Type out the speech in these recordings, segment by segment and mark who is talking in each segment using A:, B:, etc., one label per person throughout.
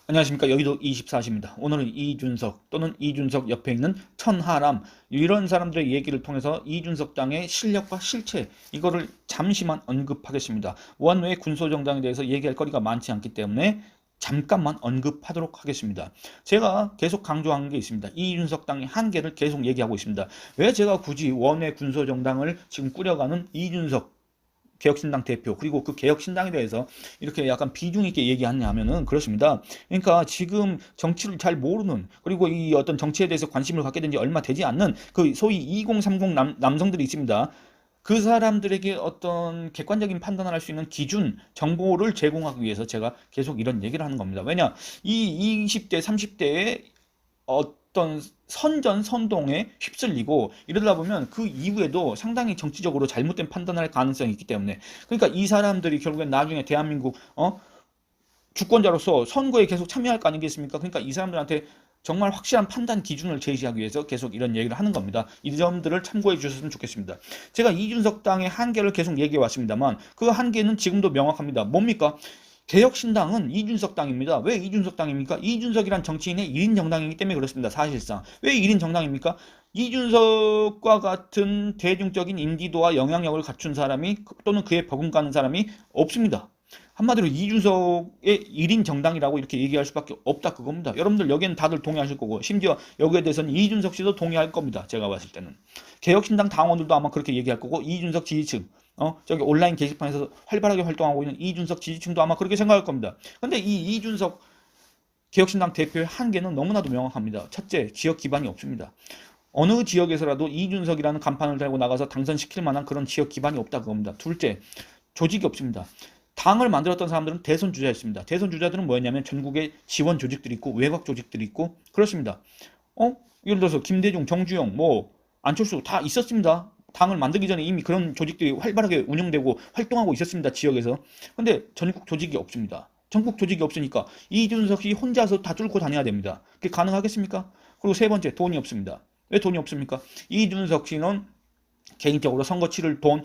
A: 안녕하십니까. 여의도 24시입니다. 오늘은 이준석 또는 이준석 옆에 있는 천하람 이런 사람들의 얘기를 통해서 이준석 당의 실력과 실체 이거를 잠시만 언급하겠습니다. 원외 군소정당에 대해서 얘기할 거리가 많지 않기 때문에 잠깐만 언급하도록 하겠습니다. 제가 계속 강조한 게 있습니다. 이준석 당의 한계를 계속 얘기하고 있습니다. 왜 제가 굳이 원외 군소정당을 지금 꾸려가는 이준석 개혁신당 대표 그리고 그 개혁신당에 대해서 이렇게 약간 비중 있게 얘기하냐 하면은 그렇습니다. 그러니까 지금 정치를 잘 모르는 그리고 이 어떤 정치에 대해서 관심을 갖게 된 지 얼마 되지 않는 그 소위 2030 남성들이 있습니다. 그 사람들에게 어떤 객관적인 판단을 할 수 있는 기준, 정보를 제공하기 위해서 제가 계속 이런 얘기를 하는 겁니다. 왜냐, 이 20대, 30대의 어떤 선전 선동에 휩쓸리고 이러다 보면 그 이후에도 상당히 정치적으로 잘못된 판단을 할 가능성이 있기 때문에 그러니까 이 사람들이 결국엔 나중에 대한민국 주권자로서 선거에 계속 참여할 거 아니겠습니까? 그러니까 이 사람들한테 정말 확실한 판단 기준을 제시하기 위해서 계속 이런 얘기를 하는 겁니다. 이 점들을 참고해 주셨으면 좋겠습니다. 제가 이준석 당의 한계를 계속 얘기해 왔습니다만 그 한계는 지금도 명확합니다. 뭡니까? 개혁신당은 이준석 당입니다. 왜 이준석 당입니까? 이준석이란 정치인의 1인 정당이기 때문에 그렇습니다. 사실상. 왜 1인 정당입니까? 이준석과 같은 대중적인 인지도와 영향력을 갖춘 사람이 또는 그에 버금가는 사람이 없습니다. 한마디로 이준석의 1인 정당이라고 이렇게 얘기할 수밖에 없다 그겁니다. 여러분들 여기에는 다들 동의하실 거고 심지어 여기에 대해서는 이준석 씨도 동의할 겁니다. 제가 봤을 때는. 개혁신당 당원들도 아마 그렇게 얘기할 거고 이준석 지지층 저기 온라인 게시판에서 활발하게 활동하고 있는 이준석 지지층도 아마 그렇게 생각할 겁니다. 근데 이 이준석 개혁신당 대표의 한계는 너무나도 명확합니다. 첫째, 지역 기반이 없습니다. 어느 지역에서라도 이준석이라는 간판을 달고 나가서 당선시킬 만한 그런 지역 기반이 없다 그겁니다. 둘째, 조직이 없습니다. 당을 만들었던 사람들은 대선 주자였습니다. 대선 주자들은 뭐였냐면 전국에 지원 조직들이 있고 외곽 조직들이 있고 그렇습니다. 예를 들어서 김대중, 정주영, 안철수 다 있었습니다. 당을 만들기 전에 이미 그런 조직들이 활발하게 운영되고 활동하고 있었습니다. 지역에서. 근데 전국 조직이 없습니다. 전국 조직이 없으니까 이준석이 혼자서 다 뚫고 다녀야 됩니다. 그게 가능하겠습니까? 그리고 세 번째, 돈이 없습니다. 왜 돈이 없습니까? 이준석 씨는 개인적으로 선거 치를 돈,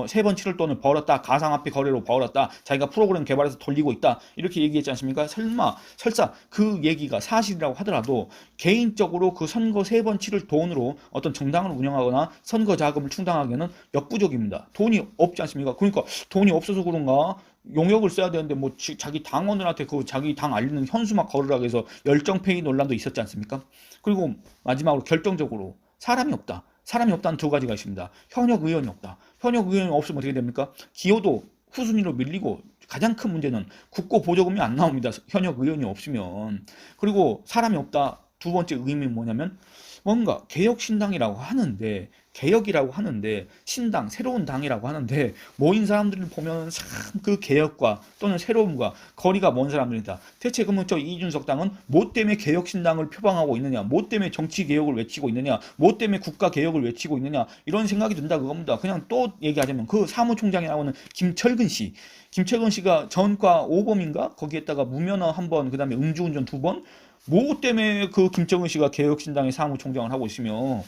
A: 세 번 치를 돈을 벌었다, 가상화폐 거래로 벌었다, 자기가 프로그램 개발해서 돌리고 있다, 이렇게 얘기했지 않습니까? 설사 그 얘기가 사실이라고 하더라도 개인적으로 그 선거 세 번 치를 돈으로 어떤 정당을 운영하거나 선거 자금을 충당하기에는 역부족입니다. 돈이 없지 않습니까? 그러니까 돈이 없어서 그런가? 용역을 써야 되는데 자기 당원들한테 그 자기 당 알리는 현수막 걸으라고 해서 열정페이 논란도 있었지 않습니까? 그리고 마지막으로 결정적으로 사람이 없다. 사람이 없다는 두 가지가 있습니다. 현역 의원이 없다. 현역 의원이 없으면 어떻게 됩니까? 기여도 후순위로 밀리고 가장 큰 문제는 국고 보조금이 안 나옵니다. 현역 의원이 없으면. 그리고 사람이 없다. 두 번째 의미는 뭐냐면 뭔가 개혁신당이라고 하는데 개혁이라고 하는데 신당 새로운 당이라고 하는데 모인 사람들을 보면 참 그 개혁과 또는 새로움과 거리가 먼 사람들이다. 대체 그러면 저 이준석 당은 뭐 때문에 개혁신당을 표방하고 있느냐, 뭐 때문에 정치개혁을 외치고 있느냐, 뭐 때문에 국가개혁을 외치고 있느냐 이런 생각이 든다 그겁니다. 그냥 또 얘기하자면 그 사무총장에 나오는 김철근 씨가 전과 5범인가 거기에다가 무면허 한 번, 그다음에 음주운전 2번, 뭐 때문에 그 김정은 씨가 개혁신당의 사무총장을 하고 있으며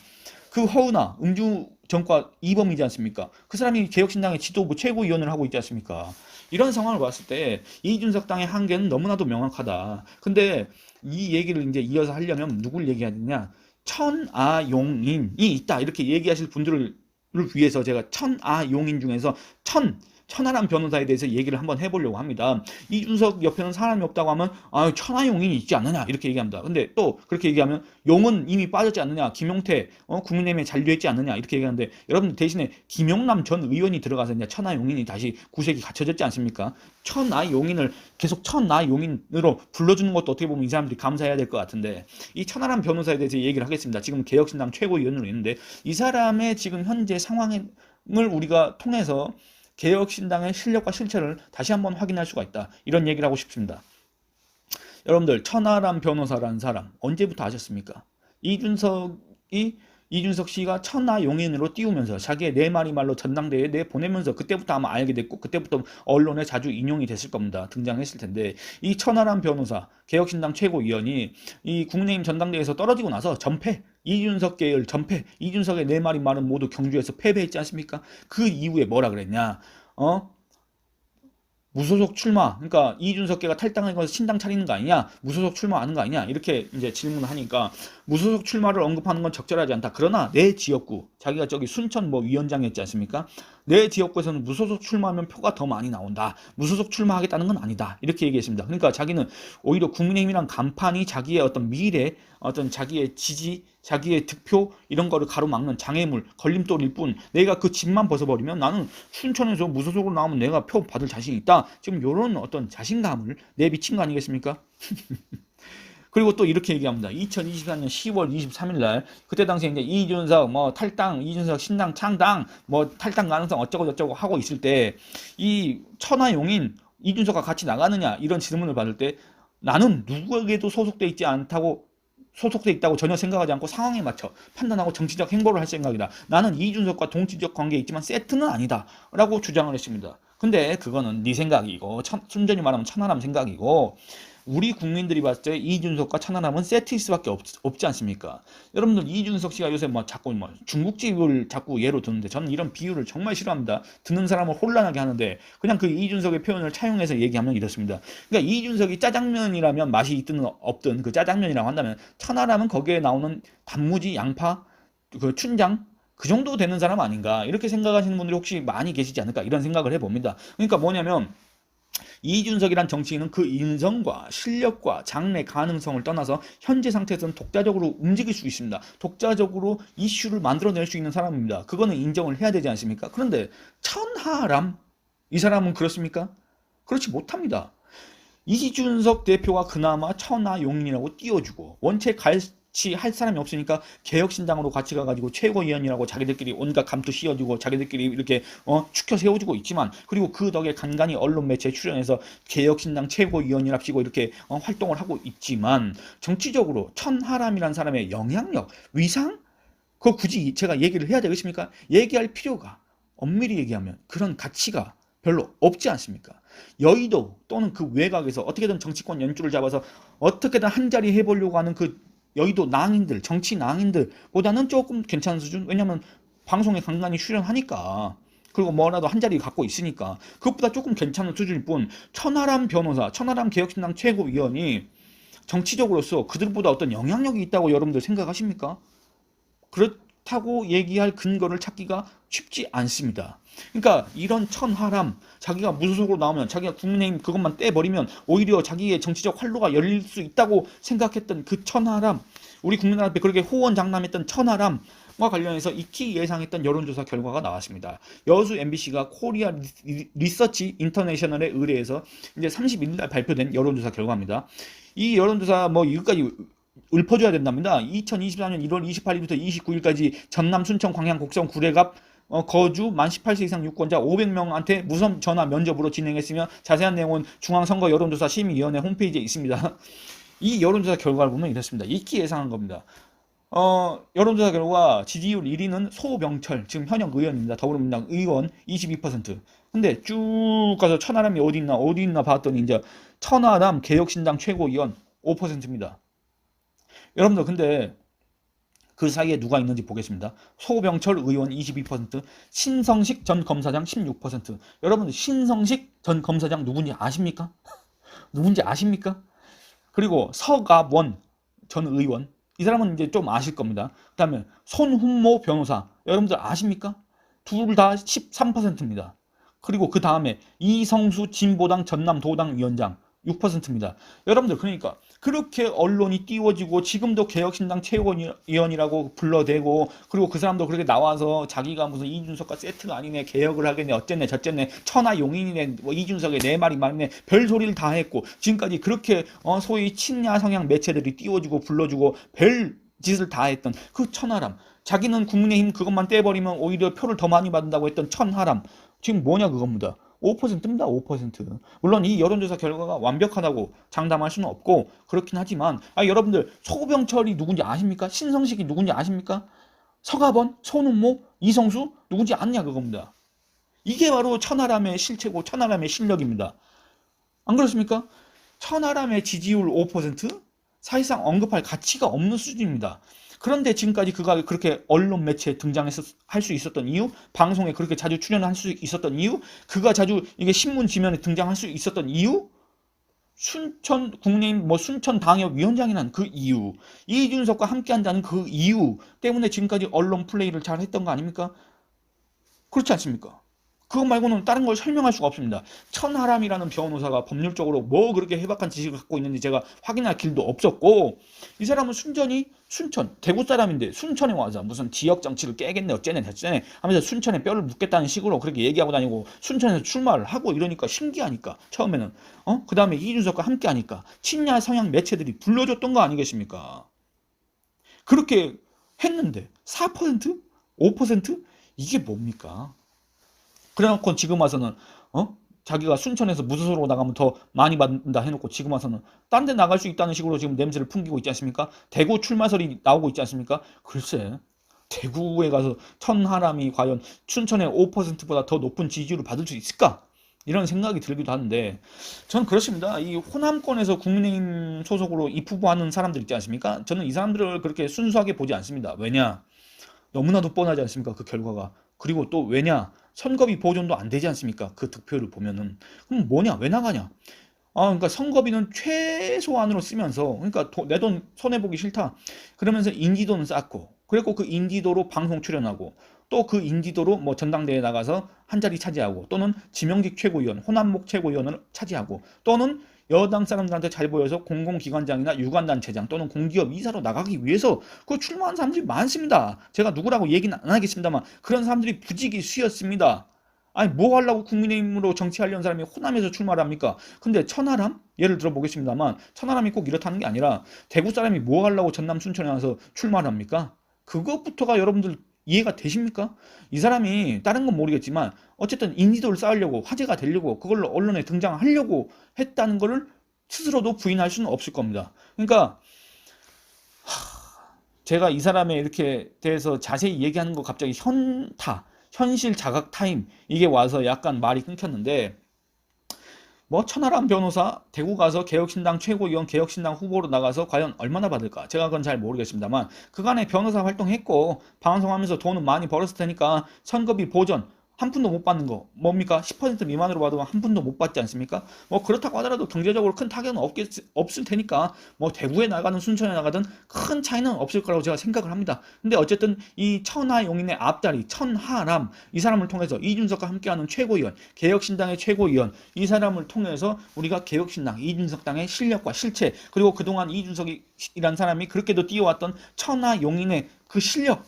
A: 그 허은하 음주 전과 2범이지 않습니까? 그 사람이 개혁신당의 지도부 최고위원을 하고 있지 않습니까? 이런 상황을 봤을 때 이준석 당의 한계는 너무나도 명확하다. 근데 이 얘기를 이제 이어서 하려면 누굴 얘기하느냐? 천아용인이 있다 이렇게 얘기하실 분들을 위해서 제가 천아용인 중에서 천하람 변호사에 대해서 얘기를 한번 해보려고 합니다. 이준석 옆에는 사람이 없다고 하면 천하용인이 있지 않느냐 이렇게 얘기합니다. 근데 또 그렇게 얘기하면 용은 이미 빠졌지 않느냐, 김용태 국민의힘에 잔류했지 않느냐 이렇게 얘기하는데 여러분 대신에 김용남 전 의원이 들어가서 이제 천하용인이 다시 구색이 갖춰졌지 않습니까? 천하용인을 계속 천하용인으로 불러주는 것도 어떻게 보면 이 사람들이 감사해야 될 것 같은데 이 천하람 변호사에 대해서 얘기를 하겠습니다. 지금 개혁신당 최고위원으로 있는데 이 사람의 지금 현재 상황을 우리가 통해서 개혁신당의 실력과 실체를 다시 한번 확인할 수가 있다. 이런 얘기를 하고 싶습니다. 여러분들 천하람 변호사라는 사람 언제부터 아셨습니까? 이준석 씨가 천하용인으로 띄우면서 자기의 네 마리 말로 전당대회에 내보내면서 그때부터 아마 알게 됐고 그때부터 언론에 자주 인용이 됐을 겁니다. 등장했을 텐데 이 천하람 변호사 개혁신당 최고위원이 이 국민의힘 전당대회에서 떨어지고 나서 전패, 이준석 계열 전패, 이준석의 네 마리 말은 모두 경주에서 패배했지 않습니까? 그 이후에 뭐라 그랬냐? 무소속 출마, 그러니까 이준석계가 탈당한 것서 신당 차리는 거 아니냐, 무소속 출마하는 거 아니냐, 이렇게 이제 질문을 하니까 무소속 출마를 언급하는 건 적절하지 않다. 그러나 내 지역구, 자기가 저기 순천 뭐 위원장이었지 않습니까? 내 지역구에서는 무소속 출마하면 표가 더 많이 나온다. 무소속 출마하겠다는 건 아니다. 이렇게 얘기했습니다. 그러니까 자기는 오히려 국민의힘이랑 간판이 자기의 어떤 미래, 어떤 자기의 지지, 자기의 득표 이런 거를 가로막는 장애물, 걸림돌일 뿐, 내가 그 집만 벗어버리면 나는 순천에서 무소속으로 나오면 내가 표 받을 자신이 있다. 지금 이런 어떤 자신감을 내비친 거 아니겠습니까? 그리고 또 이렇게 얘기합니다. 2024년 10월 23일 날 그때 당시에 이제 이준석 뭐 탈당, 이준석 신당 창당, 뭐 탈당 가능성 어쩌고 저쩌고 하고 있을 때 이 천하용인 이준석과 같이 나가느냐 이런 질문을 받을 때 나는 누구에게도 소속돼 있다고 전혀 생각하지 않고 상황에 맞춰 판단하고 정치적 행보를 할 생각이다. 나는 이준석과 동치적 관계에 있지만 세트는 아니다. 라고 주장을 했습니다. 근데 그거는 네 생각이고 순전히 말하면 천하람 생각이고 우리 국민들이 봤을 때 이준석과 천하람은 세트일 수밖에 없지 않습니까? 여러분들 이준석 씨가 요새 뭐 자꾸 뭐 중국집을 자꾸 예로 드는데 저는 이런 비유를 정말 싫어합니다. 듣는 사람을 혼란하게 하는데 그냥 그 이준석의 표현을 차용해서 얘기하면 이렇습니다. 그러니까 이준석이 짜장면이라면 맛이 있든 없든 그 짜장면이라고 한다면 천하람은 거기에 나오는 단무지, 양파, 그 춘장 그 정도 되는 사람 아닌가 이렇게 생각하시는 분들이 혹시 많이 계시지 않을까 이런 생각을 해봅니다. 그러니까 뭐냐면 이준석이란 정치인은 그 인성과 실력과 장래 가능성을 떠나서 현재 상태에서는 독자적으로 움직일 수 있습니다. 독자적으로 이슈를 만들어낼 수 있는 사람입니다. 그거는 인정을 해야 되지 않습니까? 그런데 천하람 이 사람은 그렇습니까? 그렇지 못합니다. 이준석 대표가 그나마 천하용인이라고 띄워주고 원체 같이 할 사람이 없으니까 개혁신당으로 같이 가가지고 최고위원이라고 자기들끼리 온갖 감투 씌워주고 자기들끼리 이렇게 축혀 세워주고 있지만 그리고 그 덕에 간간히 언론 매체에 출연해서 개혁신당 최고위원이랍시고 이렇게 활동을 하고 있지만 정치적으로 천하람이라는 사람의 영향력, 위상? 그거 굳이 제가 얘기를 해야 되겠습니까? 얘기할 필요가 엄밀히 얘기하면 그런 가치가 별로 없지 않습니까? 여의도 또는 그 외곽에서 어떻게든 정치권 연주를 잡아서 어떻게든 한 자리 해보려고 하는 그 여의도 낭인들, 정치 낭인들보다는 조금 괜찮은 수준? 왜냐면 방송에 간간히 출연하니까 그리고 뭐라도 한 자리 갖고 있으니까 그것보다 조금 괜찮은 수준일 뿐 천하람 변호사, 천하람 개혁신당 최고위원이 정치적으로서 그들보다 어떤 영향력이 있다고 여러분들 생각하십니까? 그렇다고 얘기할 근거를 찾기가 쉽지 않습니다. 그러니까 이런 천하람, 자기가 무소속으로 나오면 자기가 국민의힘 그것만 떼버리면 오히려 자기의 정치적 활로가 열릴 수 있다고 생각했던 그 천하람, 우리 국민들 앞에 그렇게 호언장담했던 천하람과 관련해서 익히 예상했던 여론조사 결과가 나왔습니다. 여수 MBC가 코리아 리서치 인터내셔널에 의뢰해서 이제 31일 날 발표된 여론조사 결과입니다. 이 여론조사 뭐 이것까지 읊어줘야 된답니다. 2024년 1월 28일부터 29일까지 전남 순천 광양 곡성 구례갑 거주 만 18세 이상 유권자 500명한테 무선 전화 면접으로 진행했으며 자세한 내용은 중앙선거 여론조사 심의위원회 홈페이지에 있습니다. 이 여론조사 결과를 보면 이렇습니다. 익히 예상한 겁니다. 여론조사 결과 지지율 1위는 소병철, 지금 현역 의원입니다. 더불어민주당 의원 22%. 근데 쭉 가서 천하람이 어디 있나 봤더니 이제 천하람 개혁신당 최고위원 5%입니다. 여러분들 근데 그 사이에 누가 있는지 보겠습니다. 소병철 의원 22%, 신성식 전 검사장 16%. 여러분들 신성식 전 검사장 누군지 아십니까? 누군지 아십니까? 그리고 서갑원 전 의원, 이 사람은 이제 좀 아실 겁니다. 그 다음에 손훈모 변호사, 여러분들 아십니까? 둘 다 13%입니다. 그리고 그 다음에 이성수 진보당 전남도당 위원장 6%입니다. 여러분들 그러니까 그렇게 언론이 띄워지고 지금도 개혁신당 최고위원이라고 불러대고 그리고 그 사람도 그렇게 나와서 자기가 무슨 이준석과 세트가 아니네, 개혁을 하겠네, 어쨌네 저쨌네, 천하용인이네, 뭐 이준석의 내 말이 맞네, 별소리를 다 했고 지금까지 그렇게 소위 친야 성향 매체들이 띄워주고 불러주고 별 짓을 다 했던 그 천하람, 자기는 국민의힘 그것만 떼버리면 오히려 표를 더 많이 받는다고 했던 천하람, 지금 뭐냐 그겁니다. 5%입니다. 5%. 물론 이 여론조사 결과가 완벽하다고 장담할 수는 없고 그렇긴 하지만 여러분들 소병철이 누군지 아십니까? 신성식이 누군지 아십니까? 서가번, 손은모, 이성수 누군지 아느냐 그겁니다. 이게 바로 천하람의 실체고 천하람의 실력입니다. 안 그렇습니까? 천하람의 지지율 5%? 사실상 언급할 가치가 없는 수준입니다. 그런데 지금까지 그가 그렇게 언론 매체에 등장해서 할 수 있었던 이유, 방송에 그렇게 자주 출연할 수 있었던 이유, 그가 자주 이게 신문 지면에 등장할 수 있었던 이유, 순천 국내인 뭐 순천 당협위원장이라는 그 이유, 이준석과 함께한다는 그 이유 때문에 지금까지 언론 플레이를 잘 했던 거 아닙니까? 그렇지 않습니까? 그거 말고는 다른 걸 설명할 수가 없습니다. 천하람이라는 변호사가 법률적으로 뭐 그렇게 해박한 지식을 갖고 있는지 제가 확인할 길도 없었고, 이 사람은 순전히 순천, 대구 사람인데 순천에 와서 무슨 지역 정치를 깨겠네 어쩌네 저쩌네 하면서 순천에 뼈를 묻겠다는 식으로 그렇게 얘기하고 다니고 순천에서 출마를 하고 이러니까 신기하니까 처음에는 그 다음에 이준석과 함께 하니까 친야 성향 매체들이 불러줬던 거 아니겠습니까? 그렇게 했는데 4%? 5%? 이게 뭡니까? 그래놓고 지금 와서는 자기가 순천에서 무소속으로 나가면 더 많이 받는다 해놓고 지금 와서는 딴 데 나갈 수 있다는 식으로 지금 냄새를 풍기고 있지 않습니까? 대구 출마설이 나오고 있지 않습니까? 글쎄, 대구에 가서 천하람이 과연 순천의 5%보다 더 높은 지지율을 받을 수 있을까? 이런 생각이 들기도 하는데, 저는 그렇습니다. 이 호남권에서 국민의힘 소속으로 입후보하는 사람들 있지 않습니까? 저는 이 사람들을 그렇게 순수하게 보지 않습니다. 왜냐? 너무나도 뻔하지 않습니까? 그 결과가. 그리고 또 왜냐? 선거비 보존도 안 되지 않습니까? 그 득표를 보면은. 그럼 뭐냐? 왜 나가냐? 그러니까 선거비는 최소한으로 쓰면서, 그러니까 내 돈 손해보기 싫다. 그러면서 인지도는 쌓고, 그리고 그 인지도로 방송 출연하고, 또 그 인지도로 뭐 전당대회에 나가서 한 자리 차지하고, 또는 지명직 최고위원, 호남목 최고위원을 차지하고, 또는 여당 사람들한테 잘 보여서 공공기관장이나 유관단체장 또는 공기업 이사로 나가기 위해서 그 출마한 사람들이 많습니다. 제가 누구라고 얘기는 안 하겠습니다만 그런 사람들이 부지기 수였습니다. 아니 뭐 하려고 국민의힘으로 정치하려는 사람이 호남에서 출마를 합니까? 근데 천하람? 예를 들어 보겠습니다만 천하람이 꼭 이렇다는 게 아니라 대구 사람이 뭐 하려고 전남 순천에 와서 출마를 합니까? 그것부터가 여러분들 이해가 되십니까? 이 사람이 다른 건 모르겠지만 어쨌든 인지도를 쌓으려고 화제가 되려고 그걸로 언론에 등장하려고 했다는 것을 스스로도 부인할 수는 없을 겁니다. 그러니까 제가 이 사람에 이렇게 대해서 자세히 얘기하는 거 갑자기 현실 자각 타임 이게 와서 약간 말이 끊겼는데, 뭐 천하람 변호사 대구 가서 개혁신당 최고위원 개혁신당 후보로 나가서 과연 얼마나 받을까? 제가 그건 잘 모르겠습니다만 그간에 변호사 활동했고 방송하면서 돈은 많이 벌었을 테니까 선거비 보전 한 푼도 못 받는 거 뭡니까? 10% 미만으로 받으면 한 푼도 못 받지 않습니까? 뭐 그렇다고 하더라도 경제적으로 큰 타격은 없을 테니까 뭐 대구에 나가든 순천에 나가든 큰 차이는 없을 거라고 제가 생각을 합니다. 근데 어쨌든 이 천하용인의 앞다리 천하람 이 사람을 통해서 이준석과 함께하는 최고위원 개혁신당의 최고위원 이 사람을 통해서 우리가 개혁신당 이준석 당의 실력과 실체 그리고 그동안 이준석이란 사람이 그렇게도 뛰어왔던 천하용인의 그 실력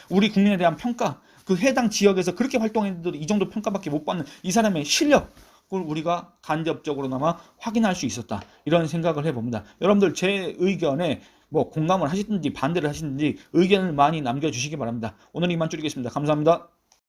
A: 우리 국민에 대한 평가 그 해당 지역에서 그렇게 활동했는데도 이 정도 평가밖에 못 받는 이 사람의 실력을 우리가 간접적으로나마 확인할 수 있었다. 이런 생각을 해봅니다. 여러분들 제 의견에 뭐 공감을 하시든지 반대를 하시든지 의견을 많이 남겨주시기 바랍니다. 오늘 이만 줄이겠습니다. 감사합니다.